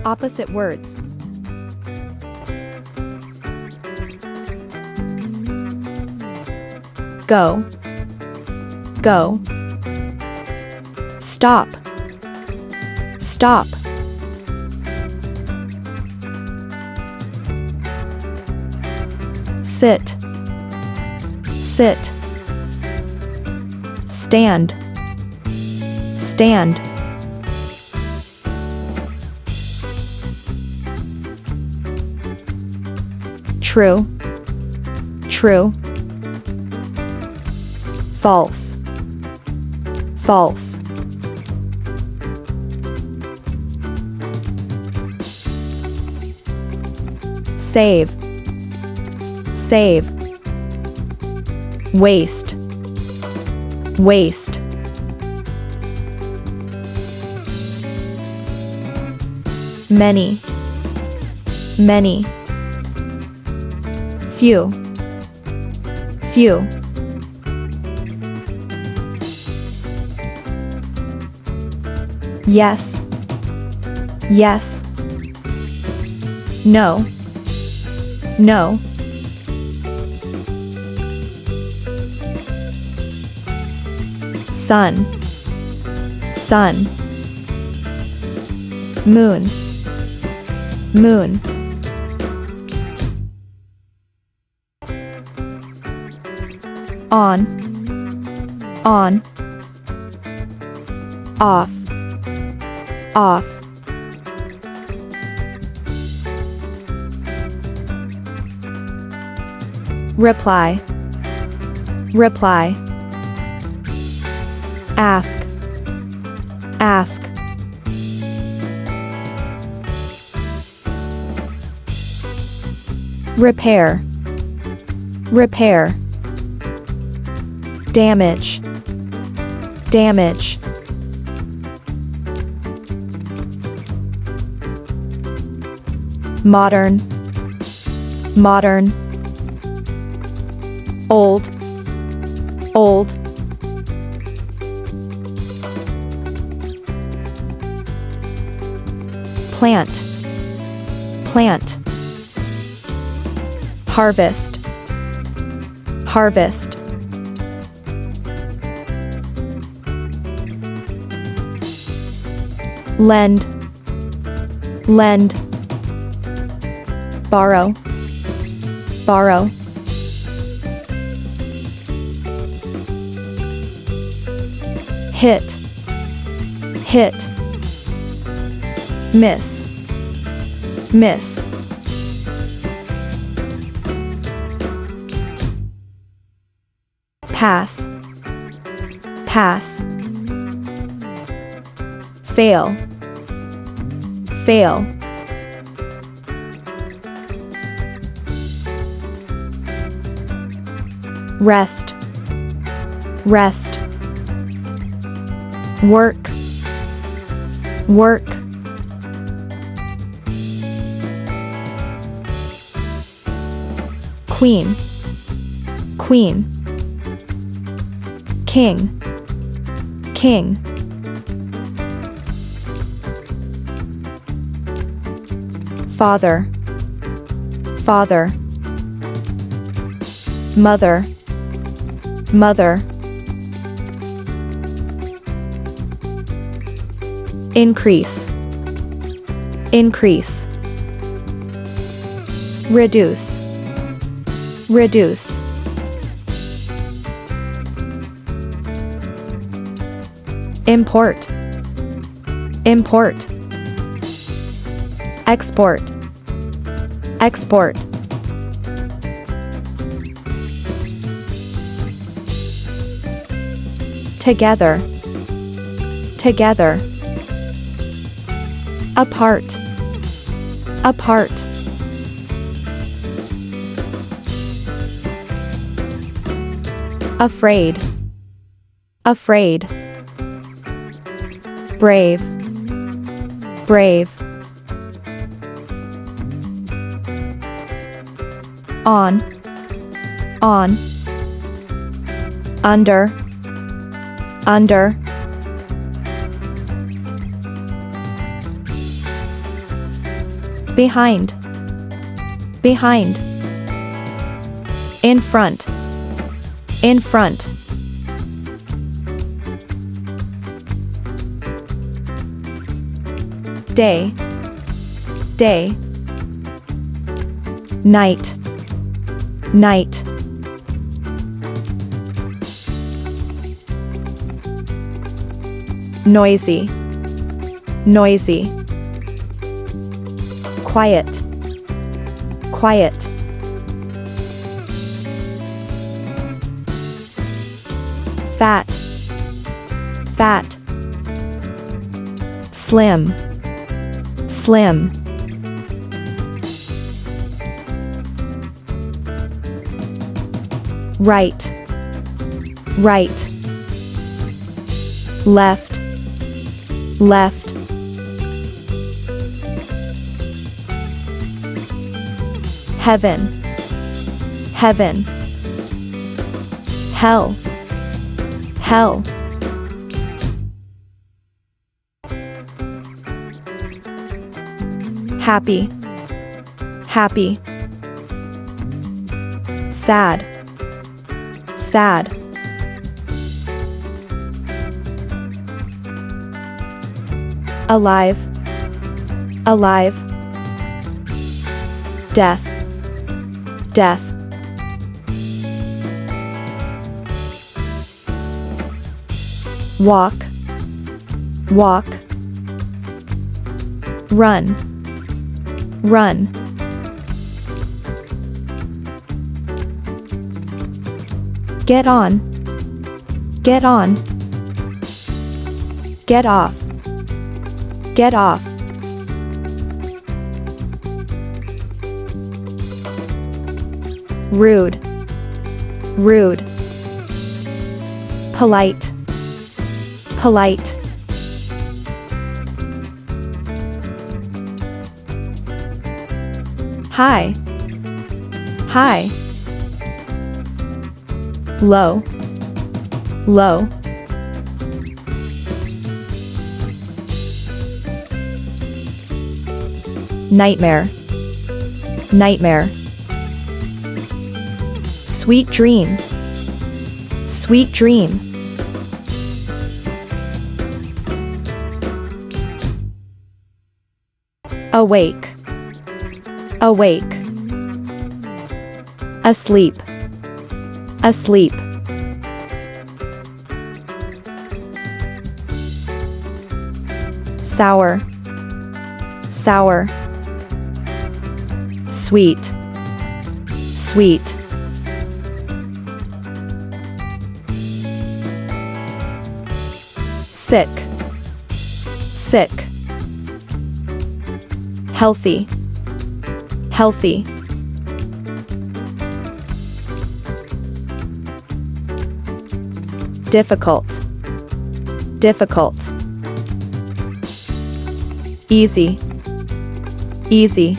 Opposite words. Go. Go. Stop. Stop. Sit. Sit. Stand. Stand. True. True. False. False. Save. Save. Waste. Waste. Many. Many. Few. Few. Yes. Yes. No. No. Sun. Sun. Moon. Moon. On. On. Off. Off. Reply. Reply. Ask. Ask. Repair. Repair. Damage. Damage. Modern. Modern. Old. Old. Plant. Plant. Harvest. Harvest. Lend. Lend. Borrow. Borrow. Hit. Hit. Miss. Miss. Pass. Pass. Fail. Fail. Rest. Rest. Work. Work. Queen. Queen. King. King. Father. Father. Mother. Mother. Increase. Increase. Reduce. Reduce. Import. Import. Export. Export. Together. Together. Apart. Apart. Afraid. Afraid. Brave. Brave. On. On. Under. Under. behind, behind. In front, in front. Day, day. Night, night. Noisy, noisy. Quiet, quiet. Fat, fat. Slim, slim. Right, right. Left, left. Heaven, heaven. Hell, hell. Happy, happy. Sad, sad. Alive, alive. Death, death. Walk, walk. Run, run. Get on, get on. Get off, get off. Rude, rude. Polite, polite. High, high. Low, low. Nightmare, nightmare. Sweet dream, sweet dream. Awake, awake. Asleep, asleep. Sour, sour. Sweet, sweet. Sick, sick. Healthy, healthy. Difficult, difficult. Easy, easy.